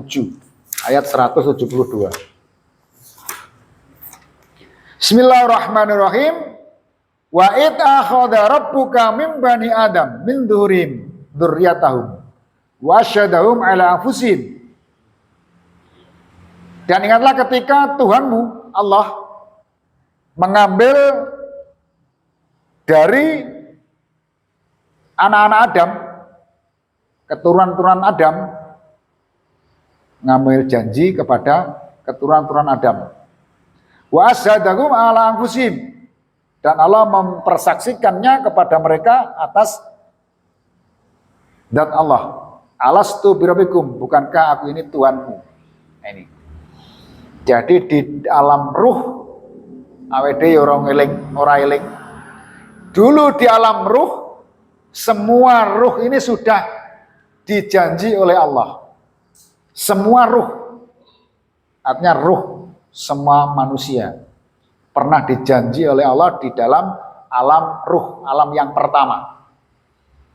7 ayat 172. Bismillahirrahmanirrahim. Wa id akhadha rabbuka min bani Adam min dhurim dzurriyyatahum wa asyhadahum ala anfusihim. Dan ingatlah ketika Tuhanmu Allah mengambil dari anak-anak Adam, keturunan-keturunan Adam, ngambil janji kepada keturunan-keturunan Adam. Wa asyhadahum ala anfusihim, dan Allah mempersaksikannya kepada mereka atas zat Allah. Alastu birabbikum, bukankah aku ini Tuhanmu? Nah, ini. Jadi di alam ruh awede orang eling, ora eling. Dulu di alam ruh, semua ruh ini sudah dijanji oleh Allah. Semua ruh, artinya ruh semua manusia pernah dijanji oleh Allah di dalam alam ruh, alam yang pertama.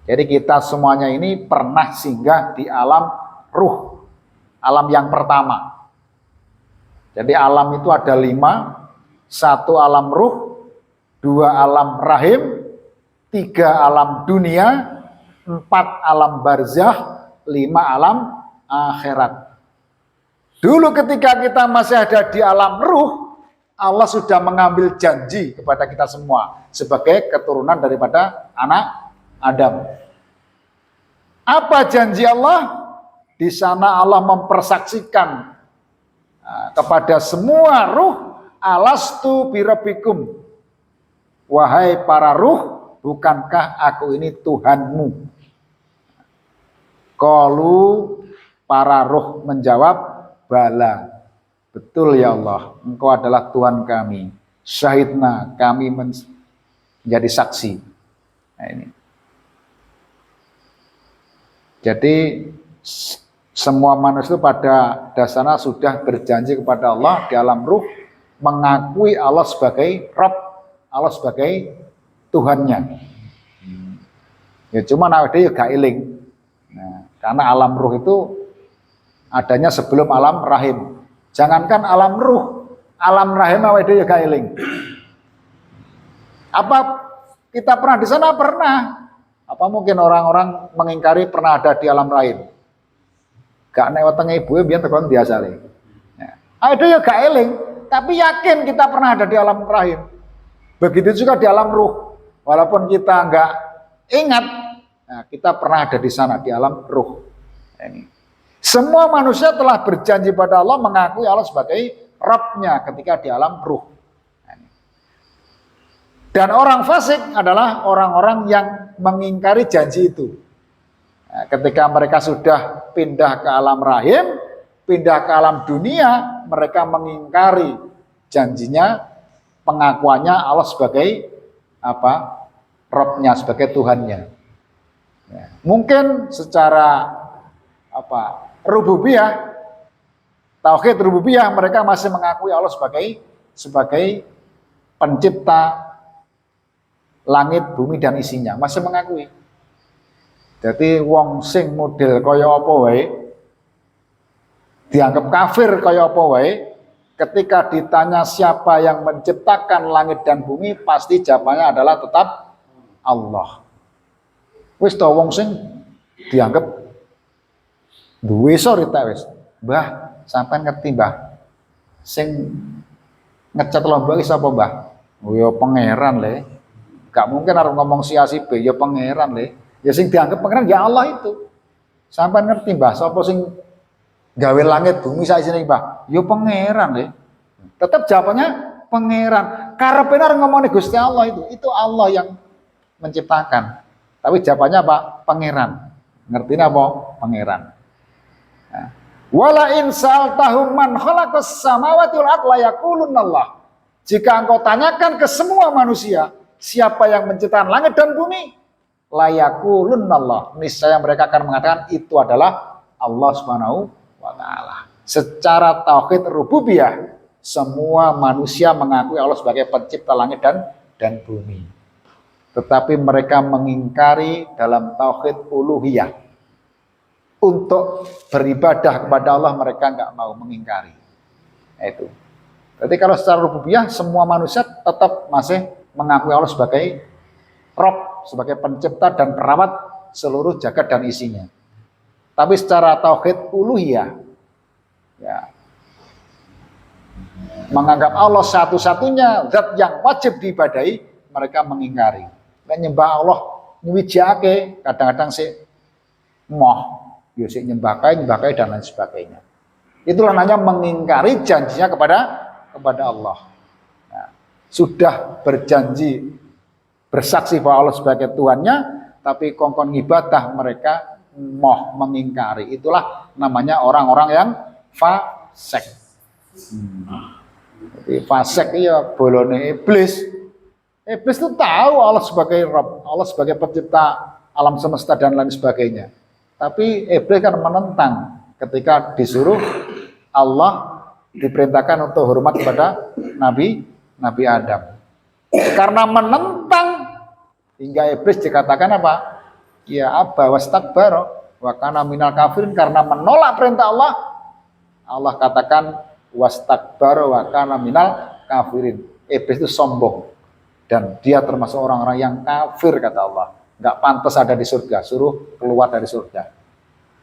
Jadi kita semuanya ini pernah singgah di alam ruh, alam yang pertama. Jadi alam itu ada 5, 1 alam ruh, 2 alam rahim, 3 alam dunia, 4 alam barzah, 5 alam akhirat. Dulu ketika kita masih ada di alam ruh, Allah sudah mengambil janji kepada kita semua sebagai keturunan daripada anak Adam. Apa janji Allah? Di sana Allah mempersaksikan kepada semua ruh, alastu birabbikum, wahai para ruh, bukankah aku ini Tuhanmu? Qalu, para ruh menjawab, bala, betul ya Allah, Engkau adalah Tuhan kami. Syahidna, kami menjadi saksi. Nah, ini. Jadi semua manusia pada dasarnya sudah berjanji kepada Allah di alam ruh, mengakui Allah sebagai Rabb, Allah sebagai Tuhannya. Ya cuma awake dhewe gak eling. Nah, karena alam ruh itu adanya sebelum alam rahim. Jangankan alam ruh, alam rahim awake dhewe gak eling. Apa kita pernah di sana? Pernah. Apa mungkin orang-orang mengingkari pernah ada di alam rahim? Gak nek wetenge ibuke biyen tekan biasa le. Nah, ada ya gak eling, tapi yakin kita pernah ada di alam rahim. Begitu juga di alam ruh. Walaupun kita enggak ingat, nah, kita pernah ada di sana di alam ruh. Nah, ini. Semua manusia telah berjanji pada Allah, mengakui Allah sebagai Rabb-nya ketika di alam ruh. Nah, ini. Dan orang fasik adalah orang-orang yang mengingkari janji itu. Nah, ketika mereka sudah pindah ke alam rahim, pindah ke alam dunia, mereka mengingkari janjinya, pengakuannya Allah sebagai apa? Rabb-nya, sebagai Tuhannya. Ya. Mungkin secara apa? Rububiyah, tauhid rububiyah, mereka masih mengakui Allah sebagai pencipta langit, bumi dan isinya, masih mengakui. Jadi wong sing model kaya apa wae, dianggap kafir kaya apa wae, ketika ditanya siapa yang menciptakan langit dan bumi, pasti jawabannya adalah tetap Allah. Wis to wong sing dianggap duwe sorita wis. Mbah, sampean ngerti Mbah? Sing ngecat lomba iki sapa Mbah? Oh ya pangeran le. Gak mungkin harus ngomong si A si B, ya pangeran le. Ya sing dianggap pangeran ya Allah itu. Sampai ngerti Mbah, sapa sing gawe langit bumi saisine Mbah? Ya pangeran le. Tetap jawabannya pangeran. Karepe arep ngomongne Gusti Allah itu Allah yang menciptakan. Tapi jawabannya apa? Pangeran. Ngertine apa? Pangeran. Nah. Wala in sa'altahum man khalaqas samawati wal arda la yaqulunallah. Jika engkau tanyakan ke semua manusia, siapa yang menciptakan langit dan bumi? Layakulunallah, niscaya mereka akan mengatakan itu adalah Allah Subhanahu wa taala. Secara tauhid rububiyah, semua manusia mengakui Allah sebagai pencipta langit dan bumi. Tetapi mereka mengingkari dalam tauhid uluhiyah. untuk beribadah kepada Allah mereka nggak mau mengingkari. Itu. Jadi kalau secara rububiyah semua manusia tetap masih mengakui Allah sebagai Rob, sebagai pencipta dan perawat seluruh jagat dan isinya. Tapi secara tauhid uluhiyah, ya, menganggap Allah satu-satunya zat yang wajib diibadahi, mereka mengingkari. Nyembah Allah nyuwijake, kadang-kadang sih moh, ya sih nyembah kai dan lain sebagainya. Itulah namanya mengingkari janjinya kepada Allah. Nah, sudah berjanji bersaksi bahwa Allah sebagai Tuhannya, tapi kongkon ibadah mereka moh mengingkari. Itulah namanya orang-orang yang fasik. Jadi fasik iya bolone iblis. Iblis itu tahu Allah sebagai Rabb, Allah sebagai pencipta alam semesta dan lain sebagainya. Tapi iblis kan menentang ketika disuruh Allah diperintahkan untuk hormat kepada Nabi Adam. Karena menentang hingga iblis dikatakan apa? Ya aba wastakbara wa kana minal kafirin, karena menolak perintah Allah. Allah katakan wastakbara wa kana minal kafirin. Iblis itu sombong dan dia termasuk orang-orang yang kafir kata Allah. Enggak pantas ada di surga, suruh keluar dari surga.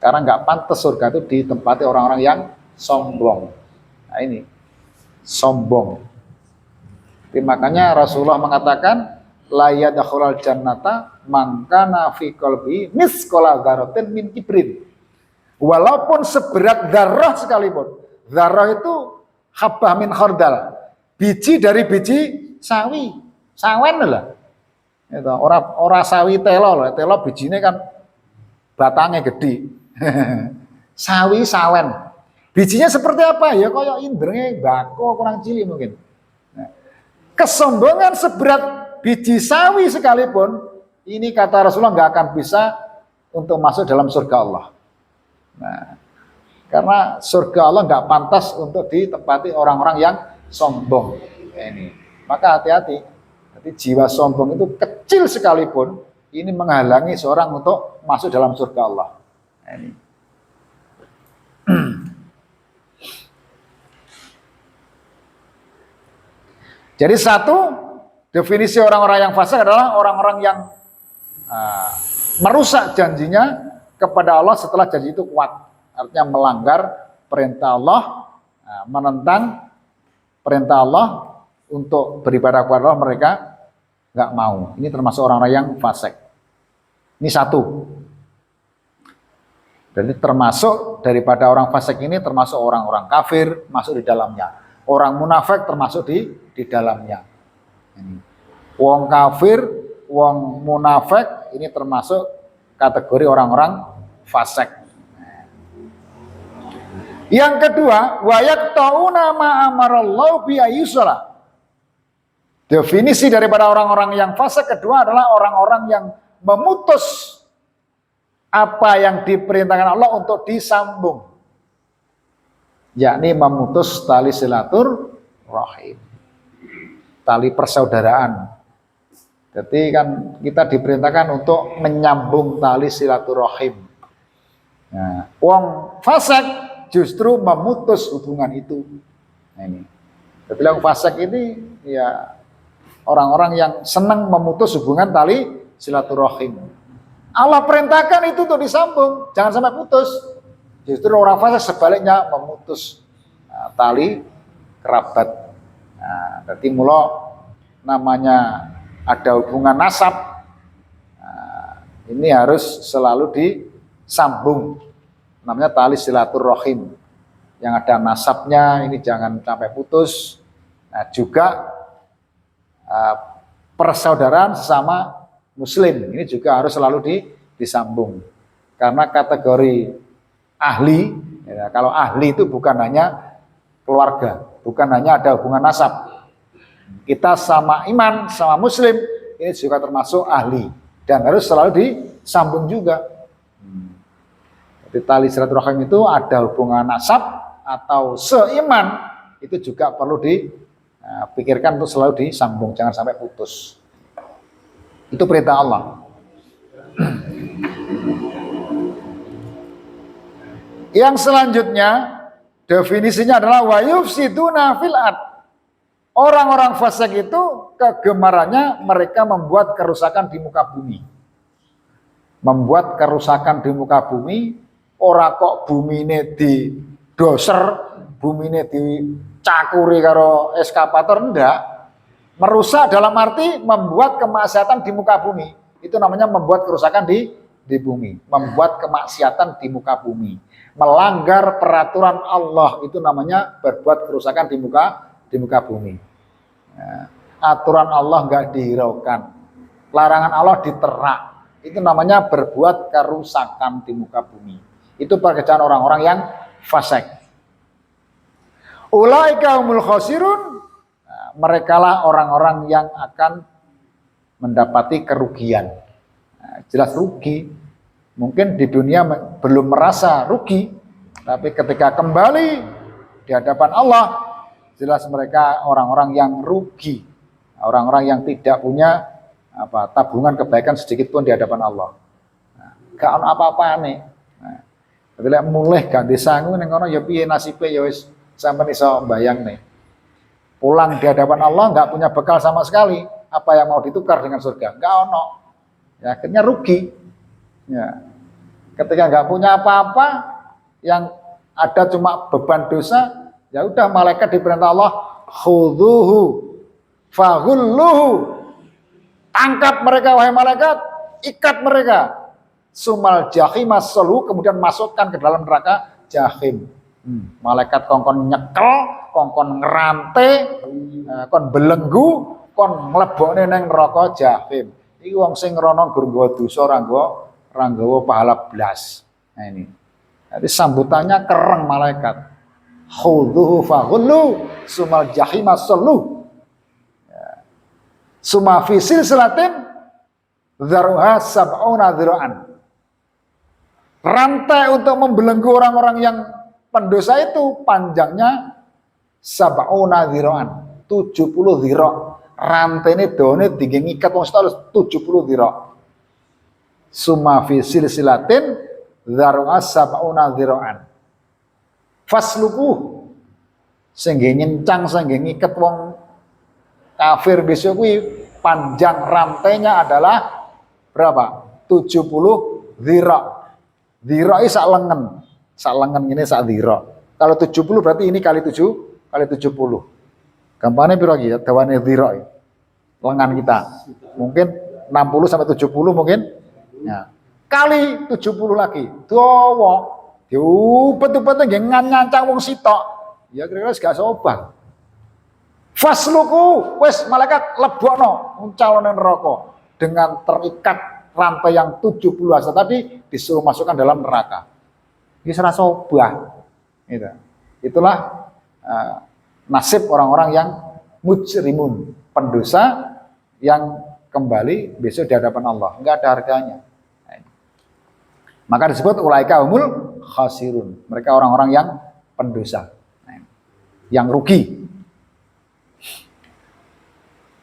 Karena enggak pantas surga itu ditempati orang-orang yang sombong. Nah ini sombong. Jadi makanya Rasulullah mengatakan la yadkhulul jannata man kana fi qalbi misqala dzarratin min kibrin. Walaupun seberat zarrah sekalipun. Zarrah itu habbah min khardal. Biji dari biji sawi. Sawen lah. Itu ora sawi telo lho. Telo bijine kan batangnya gede. Sawi sawen. Bijinya seperti apa? Ya kaya indrenge bako kurang cilik mungkin. Kesombongan seberat biji sawi sekalipun, ini kata Rasulullah nggak akan bisa untuk masuk dalam surga Allah. Nah, karena surga Allah nggak pantas untuk ditempati orang-orang yang sombong. Ini, maka hati-hati. Jadi jiwa sombong itu kecil sekalipun, ini menghalangi seorang untuk masuk dalam surga Allah. Nah, ini. Jadi satu, definisi orang-orang yang fasik adalah orang-orang yang merusak janjinya kepada Allah setelah janji itu kuat. Artinya melanggar perintah Allah, menentang perintah Allah untuk beribadah kepada Allah, mereka nggak mau. Ini termasuk orang-orang yang fasik. Ini satu. Jadi termasuk daripada orang fasik ini termasuk orang-orang kafir masuk di dalamnya. Orang munafik termasuk di dalamnya. Wong kafir, wong munafik ini termasuk kategori orang-orang fasik. Yang kedua, wa yaqtauna ma amarallahu bi ayyusala. Definisi daripada orang-orang yang fasik kedua adalah orang-orang yang memutus apa yang diperintahkan Allah untuk disambung. Yakni memutus tali silaturahim, tali persaudaraan. Jadi kan kita diperintahkan untuk menyambung tali silaturahim. Nah, wong fasik justru memutus hubungan itu. Nah, ini. Jadi wong fasik ini ya orang-orang yang senang memutus hubungan tali silaturahim. Allah perintahkan itu untuk disambung, jangan sampai putus. Justru orang fasik sebaliknya memutus tali kerabat. Nah, jadi mula namanya ada hubungan nasab, ini harus selalu disambung. Namanya tali silaturahim. Yang ada nasabnya ini jangan sampai putus. Nah, juga persaudaraan sesama muslim ini juga harus selalu disambung. Karena kategori ahli, ya, kalau ahli itu bukan hanya keluarga, bukan hanya ada hubungan nasab. Kita sama iman, sama muslim, ini juga termasuk ahli. Dan harus selalu disambung juga. Jadi tali silaturahim itu ada hubungan nasab atau seiman, itu juga perlu dipikirkan untuk selalu disambung, jangan sampai putus. Itu perintah Allah. Yang selanjutnya definisinya adalah wa yufsiduna fil ard. Orang-orang fasik itu kegemarannya mereka membuat kerusakan di muka bumi. Membuat kerusakan di muka bumi, ora kok bumine di doser, bumine dicakuri karo eskapator, enggak. Merusak dalam arti membuat kemaksiatan di muka bumi. Itu namanya membuat kerusakan di bumi, membuat kemaksiatan di muka bumi. Melanggar peraturan Allah itu namanya berbuat kerusakan di muka bumi. Ya, aturan Allah enggak dihiraukan, larangan Allah diterak, itu namanya berbuat kerusakan di muka bumi. Itu pekerjaan orang-orang yang fasik. Ulaika humul khasirun, nah, merekalah orang-orang yang akan mendapati kerugian. Nah, jelas rugi. Mungkin di dunia belum merasa rugi, tapi ketika kembali di hadapan Allah, jelas mereka orang-orang yang rugi, orang-orang yang tidak punya tabungan kebaikan sedikit pun di hadapan Allah. Nah, gak ono apa-apa nih. Nah, ketika mulai gak disangu ning kono ya piye nasibe ya wis sampeyan iso mbayang nih. Pulang di hadapan Allah nggak punya bekal sama sekali, apa yang mau ditukar dengan surga? Nggak ono. Ya, akhirnya rugi. Ya. Ketika nggak punya apa-apa, yang ada cuma beban dosa, ya udah malaikat diperintah Allah, khudhuhu faghulluhu. Tangkap mereka wahai malaikat, ikat mereka. Sumal jahim as-salhu, kemudian masukkan ke dalam neraka jahim. Malaikat kongkon nyekel, kongkon ngerante, kon belenggu, kon mlebokne nang neraka jahim. Iki wong sing rono gur nggawa dosa ora nggawa pahala blas. Nah ini. Jadi sambutannya kereng malaikat. Khudhuhu faghullu sumal jahim as-salhu. Suma fi silsilatin dzar'uha sab'una dzira'an. Rantai untuk membelenggu orang-orang yang pendosa itu panjangnya sab'una dzira'an, 70 dzira'. Rantaine dawane tinggi ngikat wong harus 70 dzira'. Suma fi silsilatin dzar'uha sab'una dzira'an. Fasluku sing nyencang sing ngiket wong kafir besok kuwi panjang rantainya adalah berapa? 70 dzira'. Dzira' sak lengan. Sak lengan ini sak dzira'. Kalau 70 berarti ini kali 7 kali 70. Gampangnya piro iki ya dawane dzira'. Lengan kita. Mungkin 60 sampai 70 mungkin. Ya. Kali 70 lagi. Dawa. Diupet-upet nggih nyancang wong sitok. Ya kira-kira gak sobah. Fasluku wis malaikat lebokno uncalane neraka dengan terikat rantai yang 70 asa tadi disuruh masukkan dalam neraka. Iki ora sobah. Gitu. Itulah nasib orang-orang yang mujrimun, pendosa yang kembali besok di hadapan Allah, enggak ada harganya. Maka disebut ulaika humul khasirun. Mereka orang-orang yang pendosa, yang rugi.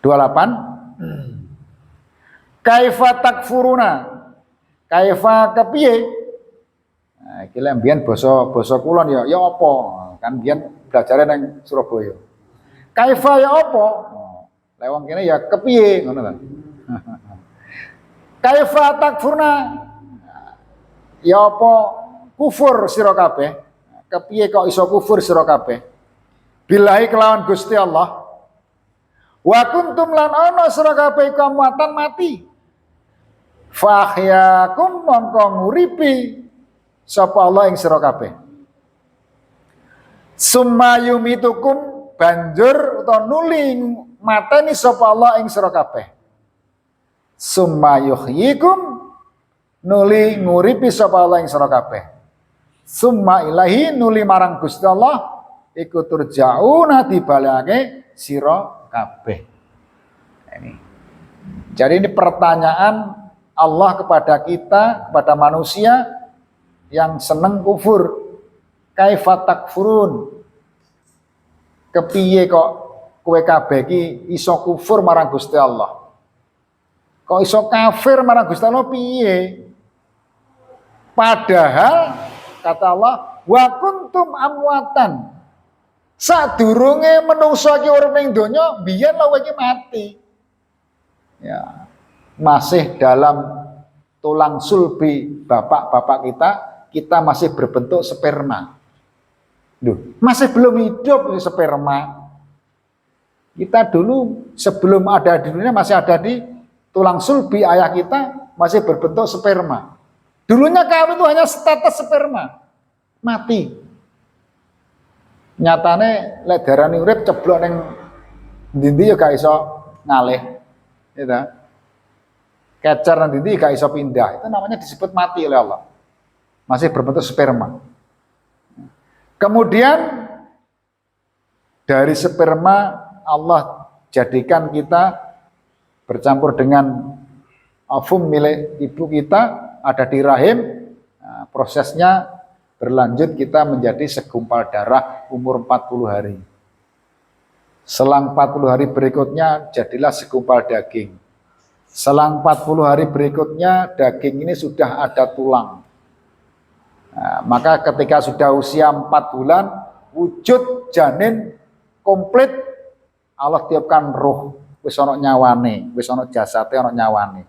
28. Kaifa takfuruna? Kaifa kepiye? Nah, iki lek mbiyen basa kulon ya apa? Kan mbiyen belajarnya nang Surabaya. Kaifa ya apa? Lek wong kene ya kepiye ngono kan. Kaifa takfurna? Ya apa kufur sira kabeh? Kepiye kok iso kufur sira kabeh? Billahi kelawan Gusti Allah. Wa kuntum lan ana sira kabeh kamwatan mati. Fa ahyakum mongko nguripi sapa Allah ing sira kabeh. Summa yumitukum banjur utawa nuli mateni sapa Allah ing sira kabeh. Summa yuhyikum nuli nguripi sapa Allah ing sira kabeh. Summa ilahi nuli marang Gusti Allah iku turjauna dibalake sira kabeh. Ini. Jadi ini pertanyaan Allah kepada kita, kepada manusia yang seneng kufur. Kaifa takfurun? Kepiye kok kowe kabeh iki iso kufur marang Gusti Allah? Kok iso kafir marang Gusti Allah piye? Padahal kata Allah, wa kuntum amwatan. Sadurunge menungso iki urip ning donya, biyen lho iki mati. Ya, masih dalam tulang sulbi bapak-bapak kita masih berbentuk sperma. Duh, masih belum hidup ini sperma. Kita dulu sebelum ada di dunia masih ada di tulang sulbi ayah kita masih berbentuk sperma. Dulunya kami itu hanya status sperma, mati. Nyatane lek darani urip ceblok ning ndi-ndi ya gak iso ngalih. Gitu. Kecer nang ndi gak iso pindah. Itu namanya disebut mati oleh Allah. Masih berbentuk sperma. Kemudian dari sperma Allah jadikan kita bercampur dengan ovum milik ibu kita ada di rahim. Nah, prosesnya berlanjut kita menjadi segumpal darah umur 40 hari. Selang 40 hari berikutnya jadilah segumpal daging. Selang 40 hari berikutnya daging ini sudah ada tulang. Nah, maka ketika sudah usia 4 bulan wujud janin komplit, Allah tiupkan roh, wis ana nyawane, wis ana jasate, ana nyawane.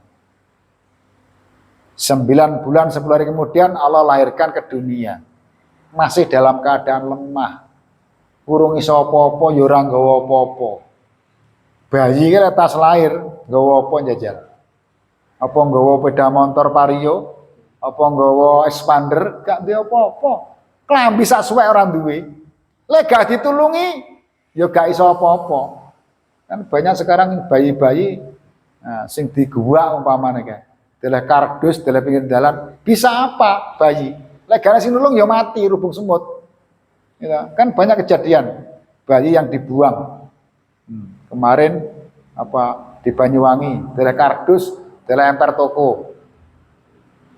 9 bulan 10 hari kemudian Allah lahirkan ke dunia. Masih dalam keadaan lemah. Kurung iso apa-apa, ya ora nggawa apa-apa. Bayi ki tas lahir, nggawa apa njajal? Apa nggawa sepeda motor Vario? Apa nggawa expander? Gak duwe apa-apa. Klambi sak suwek ora duwe. Lek gak ditulungi, ya gak iso apa-apa. Kan banyak sekarang bayi-bayi sing diguak umpamane kae. Deleh kardus, deleh pinggir dalan, bisa apa bayi? Lek gak sing nulung ya mati rubung semut. Ya, kan banyak kejadian bayi yang dibuang. Kemarin di Banyuwangi, deleh kardus, deleh emper toko.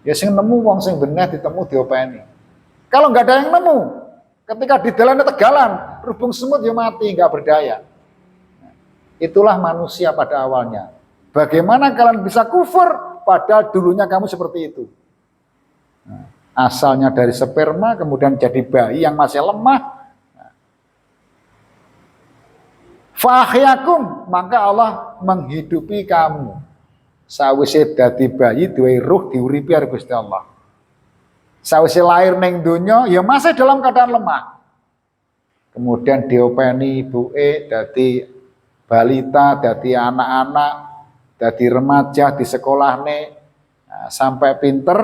Ya sing nemu wong sing beneh ditemu diopeni. Kalau nggak ada yang nemu, ketika di dalamnya tegalan, rubung semut ya mati, nggak berdaya. Itulah manusia pada awalnya. Bagaimana kalian bisa kufur padahal dulunya kamu seperti itu? Nah, asalnya dari sperma, kemudian jadi bayi yang masih lemah. Fahyakum, maka Allah menghidupi kamu. Sawise dadi bayi duwe ruh diuripi karo Gusti Allah. Sawise lahir ning donya ya masih dalam keadaan lemah. Kemudian diopeni ibuke dadi balita, dadi anak-anak, dadi remaja di sekolahne sampai pinter,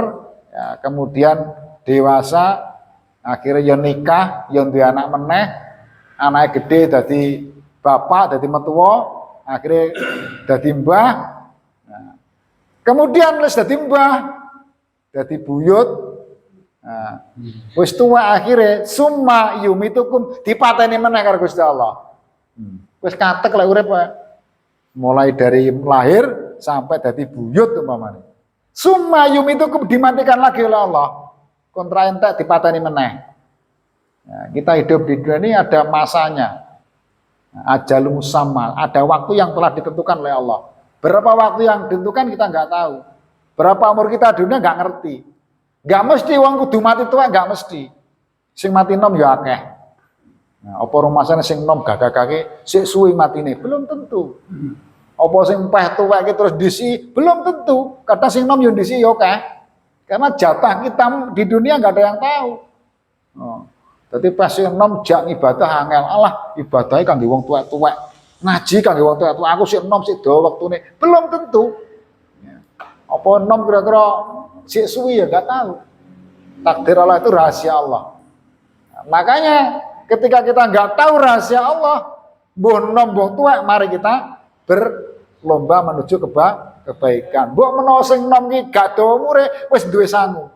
ya, kemudian dewasa, akhirnya ya nikah, ya duwe anak meneh, anaknya gede dadi bapak, dadi metuwa, akhirnya dadi mbah. Nah, kemudian wis dadi mbah, dadi buyut. Nah, wis tuwa akhirnya summa yumitukum dipateni meneh karo Gusti Allah. Wis katek lek urip wae. Mulai dari lahir sampai dadi buyut umpamane. Summa yumitukum dimatikan lagi oleh Allah. Kontra entek dipateni meneh. Nah, kita hidup di dunia ini ada masanya. Ajalum musamma, ada waktu yang telah ditentukan oleh Allah. Berapa waktu yang ditentukan kita nggak tahu. Berapa umur kita di dunia nggak ngerti. Nggak mesti wong kudu mati tua, nggak mesti. Sing mati nom ya akeh. Nah, apa rumasane sing nom gagah-gagah sik suwi matine? Belum tentu. Apa sing peh tuwek terus disi? Belum tentu. Kadang sing nom yo disi yo akeh. Karena jatah kita di dunia nggak ada yang tahu. Oh. Jadi pas sing nom jak ibadah angel. Allah ibadahnya kangge wong tuwek-tuwek. Ngaji kangge wong tuwek-tuwek. Aku sik nom sik dawa wektune. Belum tentu. Apa nom kira-kira sik suwi ya nggak tahu. Takdir Allah itu rahasia Allah. Nah, makanya ketika kita nggak tahu rahasia Allah, mbuh nom mbuh tuwek, mari kita berlomba menuju kebaikan. Mbok menawa sing nom ki gak dawa umure wis duwe sangu.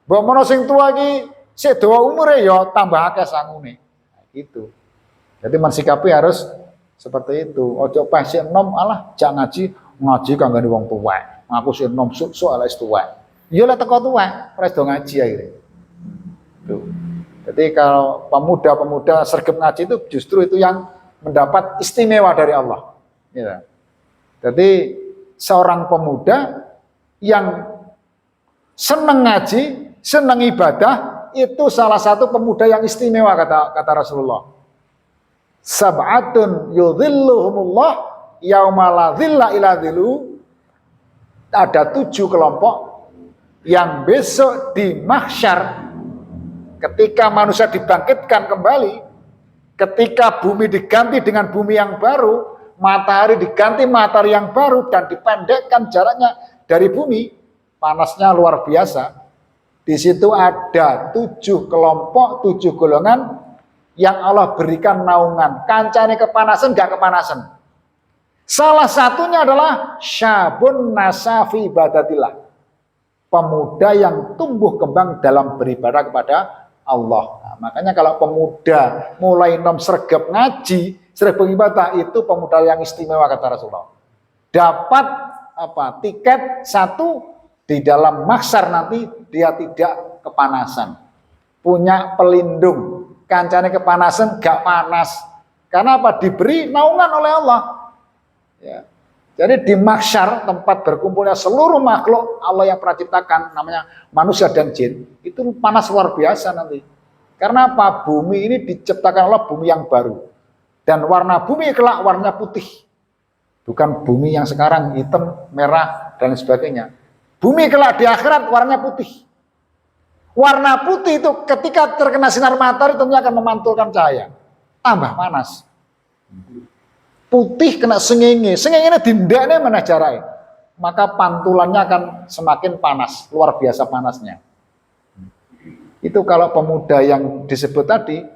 Mbok menawa sing tuwa ki sik dawa umure ya tambah akeh sangune. Nah, gitu. Jadi mensikapi harus seperti itu. Ojo pas sik nom alah jak ngaji kanggane wong tuwek. Aku sik nom sok ala wis tuwek. Ya lek teko tuwek, ora do ngaji akhirnya. Tuh. Jadi kalau pemuda-pemuda sergap ngaji itu justru itu yang mendapat istimewa dari Allah. Ya. Jadi seorang pemuda yang senang ngaji, senang ibadah, itu salah satu pemuda yang istimewa kata Rasulullah. Sab'atun yudhilluhumullah yauma la dhilla illa dhillu. Ada 7 kelompok yang besok di mahsyar ketika manusia dibangkitkan kembali, ketika bumi diganti dengan bumi yang baru, matahari diganti matahari yang baru dan dipendekkan jaraknya dari bumi, panasnya luar biasa. Di situ ada 7 kelompok, 7 golongan yang Allah berikan naungan. Kancane kepanasan, gak kepanasan. Salah satunya adalah syabun nasafi ibadatillah. Pemuda yang tumbuh kembang dalam beribadah kepada Allah. Nah, makanya kalau pemuda mulai nom sergap ngaji, sergap ibadah, itu pemuda yang istimewa kata Rasulullah. Dapat tiket 1 di dalam mahsyar, nanti dia tidak kepanasan. Punya pelindung. Kancane kepanasan gak panas. Karena apa? Diberi naungan oleh Allah. Ya. Jadi di mahsyar, tempat berkumpulnya seluruh makhluk Allah yang pernah ciptakan, namanya manusia dan jin, itu panas luar biasa nanti. Karena apa? Bumi ini diciptakan Allah bumi yang baru. Dan warna bumi kelak warnanya putih. Bukan bumi yang sekarang hitam, merah, dan sebagainya. Bumi kelak di akhirat warnanya putih. Warna putih itu ketika terkena sinar matahari tentunya akan memantulkan cahaya. Tambah panas. Putih kena sengenge, sengenge ini dindaknya mana jarai, maka pantulannya akan semakin panas, luar biasa panasnya. Itu kalau pemuda yang disebut tadi,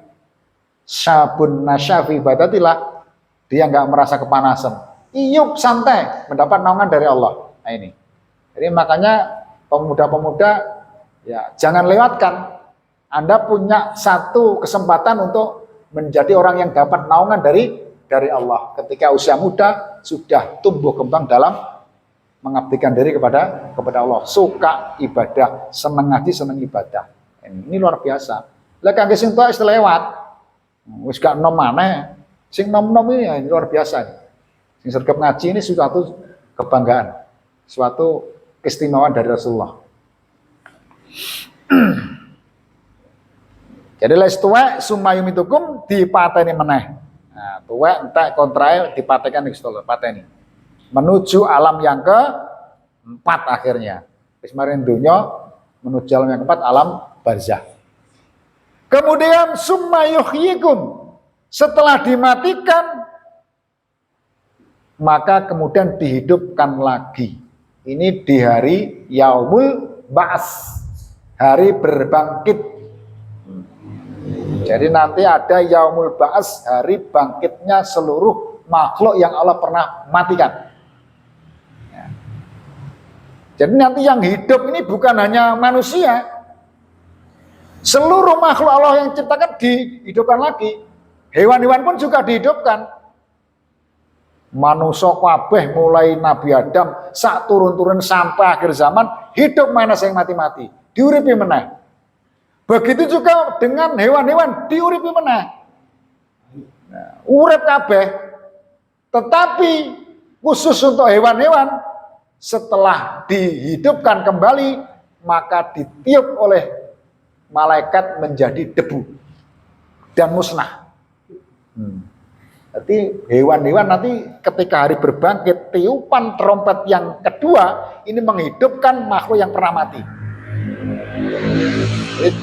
syabun nasyafi ibadatillah, dia nggak merasa kepanasan, iyup santai, mendapat naungan dari Allah. Nah ini, jadi makanya pemuda-pemuda ya jangan lewatkan. Anda punya satu kesempatan untuk menjadi orang yang dapat naungan dari Allah. Ketika usia muda sudah tumbuh kembang dalam mengabdikan diri kepada Allah, suka ibadah, seneng ngaji, seneng ibadah. Ini luar biasa. Lah kangge sing tuwa wis lewat. Wis gak nom maneh. Sing nom-nom ini ya luar biasa. Sing sergap ngaji ini suatu kebanggaan, suatu keistimewaan dari Rasulullah. Jadi les tuwek sumayum itukum dipateni meneh. Nah, tuwek entek kontrae dipatekan pateni. Menuju alam yang ke-4 akhirnya. Wis maring donya menuju alam yang ke-4, alam barzah. Kemudian summayuhyikum, setelah dimatikan maka kemudian dihidupkan lagi. Ini di hari yaumul ba'ats, hari berbangkit. Jadi nanti ada yaumul ba'ats, hari bangkitnya seluruh makhluk yang Allah pernah matikan. Ya. Jadi nanti yang hidup ini bukan hanya manusia. Seluruh makhluk Allah yang ciptakan dihidupkan lagi. Hewan-hewan pun juga dihidupkan. Manusia kabeh mulai Nabi Adam sak turun-turun sampai akhir zaman hidup mana sing mati-mati, diuripi meneh. Begitu juga dengan hewan-hewan diuripi meneh. Nah, urip kabeh. Tetapi khusus untuk hewan-hewan setelah dihidupkan kembali maka ditiup oleh malaikat menjadi debu dan musnah. Jadi hewan-hewan nanti ketika hari berbangkit, tiupan trompet yang kedua ini menghidupkan makhluk yang pernah mati.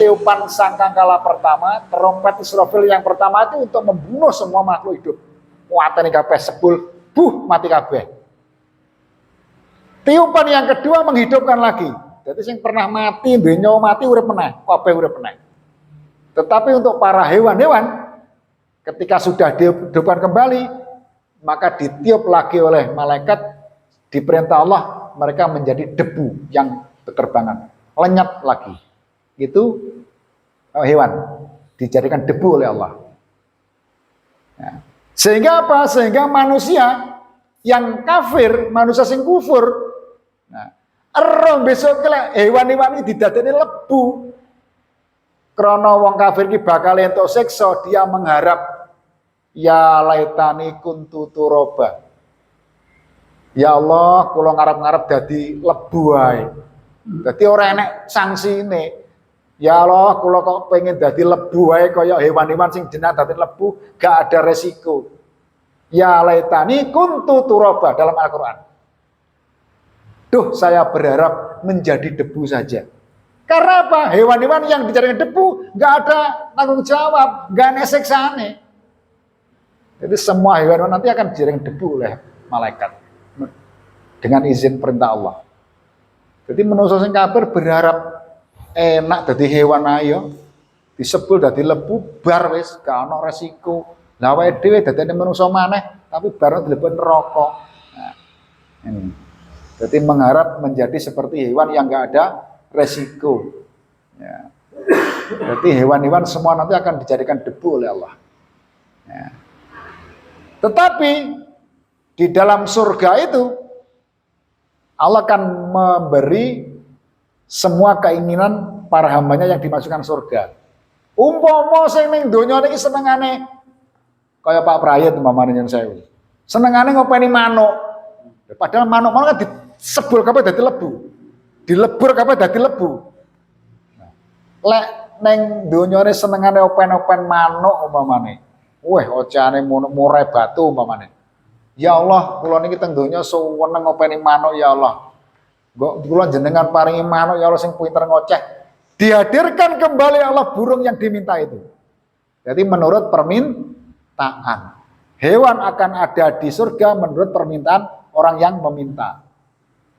Tiupan sangkakala pertama, trompet Israfil yang pertama itu untuk membunuh semua makhluk hidup. Watane kabeh sebul, mati kabeh. Tiupan yang kedua menghidupkan lagi. Jadi yang pernah mati, dunya mati urip meneh, kabeh urip meneh. Tetapi untuk para hewan-hewan ketika sudah dihidupkan kembali, maka ditiup lagi oleh malaikat, diperintah Allah, mereka menjadi debu yang berterbangan, lenyap lagi. Itu hewan dijadikan debu oleh Allah. Ya. Sehingga apa? Sehingga manusia yang kafir, manusia sing kufur, nah, besok hewan-hewan ini didadekne lebu. Krana wong kafir ki bakal entuk siksa, dia mengharap ya laitani kuntu turoba. Ya Allah, kula ngarep-ngarep dadi lebu ae. Dadi ora enek sanksine. Ya Allah, kula kok pengen dadi lebu wae kaya hewan-hewan sing jenengan dadi lebu, gak ada resiko. Ya laitani kuntu turaba dalam Al-Qur'an. Duh, saya berharap menjadi debu saja. Karena apa? Hewan-hewan yang dijadikan debu gak ada tanggung jawab, gak ada siksane. Jadi semua hewan nanti akan dijadikan debu oleh malaikat dengan izin perintah Allah. Jadi manusia sing kafir berharap enak dadi hewan ayo disebul dadi lebu bar wis gak ono resiko. Lah awake dhewe dadine manusa maneh tapi bar dilebur neraka. Nah, ini. Jadi mengharap menjadi seperti hewan yang gak ada resiko. Ya. Jadi hewan-hewan semua nanti akan dijadikan debu oleh Allah. Ya. Tetapi di dalam surga itu Allah akan memberi semua keinginan para hambanya yang dimasukkan surga. Umpama sing ning donya niki senengane kaya Pak Prayit umpamane nyen sewu. Senengane ngopeni manuk. Padahal manuk-manuk kan disebul kabeh dadi lebu. Dilebur kabeh dadi lebu. Lek ning donyane senengane open-open manuk umpamane. Weh ocane murai batu umpamane. Ya Allah, kula niki teng donya seneng ngopeni manuk ya Allah. Kula jenengan paringi manuk ya Allah sing pinter ngoceh. Dihadirkan kembali Allah burung yang diminta itu. Jadi menurut permintaan. Hewan akan ada di surga menurut permintaan orang yang meminta.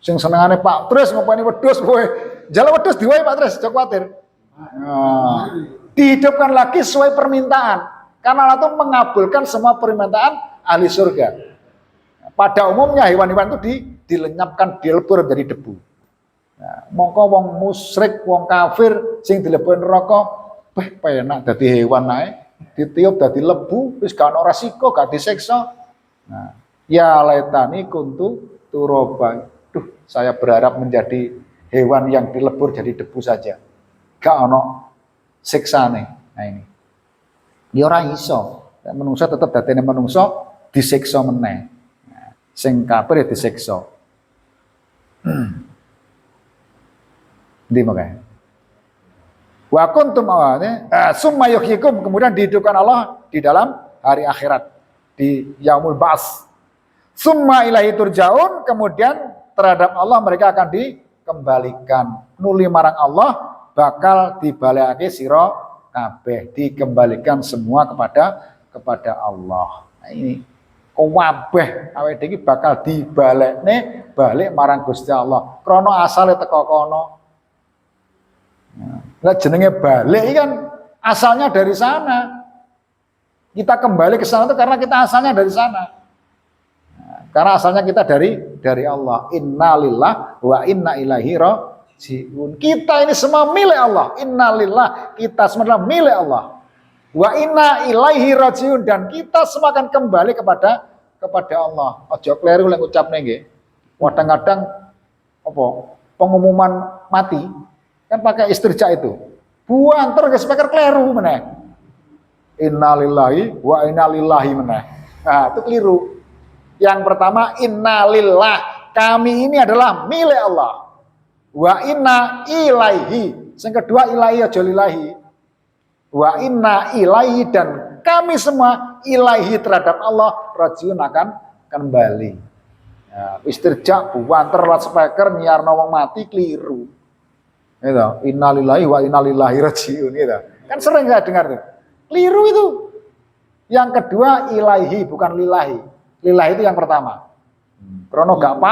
Sing senengane Pak Tris ngopeni wedhus kowe. Jala wedhus diwae Pak Tris, aja kuwatir. Nah, dihidupkan lagi sesuai permintaan. Karena Allah itu mengabulkan semua permintaan ahli surga. Pada umumnya hewan-hewan itu dilenyapkan, dilebur menjadi debu. Nah, mongko wong musyrik, wong kafir sing dilebur neraka, penak dadi hewan ae, ditiup dadi lebu, wis gak ono resiko, gak disiksa. Nah, ya laitani kuntu turaba. Duh, saya berharap menjadi hewan yang dilebur jadi debu saja. Gak ono siksane. Nah ini. Ya ora iso. Menungso tetep dadine menungso disiksa meneh. Sing kafir disiksa. Ndi makanya. Wa kuntum awane summa yuhyikum, kemudian dihidupkan Allah di dalam hari akhirat di yaumul ba'ts. Summa ilahi turjaun, kemudian terhadap Allah mereka akan dikembalikan. Nuli marang Allah bakal dibalekake sira kabeh, dikembalikan semua kepada Allah. Nah ini kabeh awake dhewe bakal dibalekne balik marang Gusti Allah. Krana asale teko kono. Lah jenenge balik kan asalnya dari sana. Kita kembali ke sana itu karena kita asalnya dari sana. Karena asalnya kita dari Allah. Innalillah wa inna ilaihi rajiun. Kita ini semua milik Allah. Innalillah, kita semua adalah milik Allah. Wa inna ilaihi rajiun, dan kita semua akan kembali kepada Allah. Aja kleru lek ucapne nggih. Kadang-kadang apa? Pengumuman mati kan pakai istirja itu. Buanter ke speaker kleru meneh. Innalillahi wa inna lillahi meneh. Nah, itu keliru. Yang pertama innalillah, kami ini adalah milik Allah. Wa inna ilaihi. Yang kedua ilaihi aja lillahi. Wa inna ilaihi, dan kami semua ilaihi terhadap Allah rajiun akan kembali. Ya, istirja buanter lewat speaker nyiarno wong mati keliru. Gitu. Innalillahi wa innalillahi rajiun gitu. Kan sering saya dengar tuh. Keliru itu. Yang kedua ilaihi bukan lillahi. Lillahi itu yang pertama. Krono gak paham.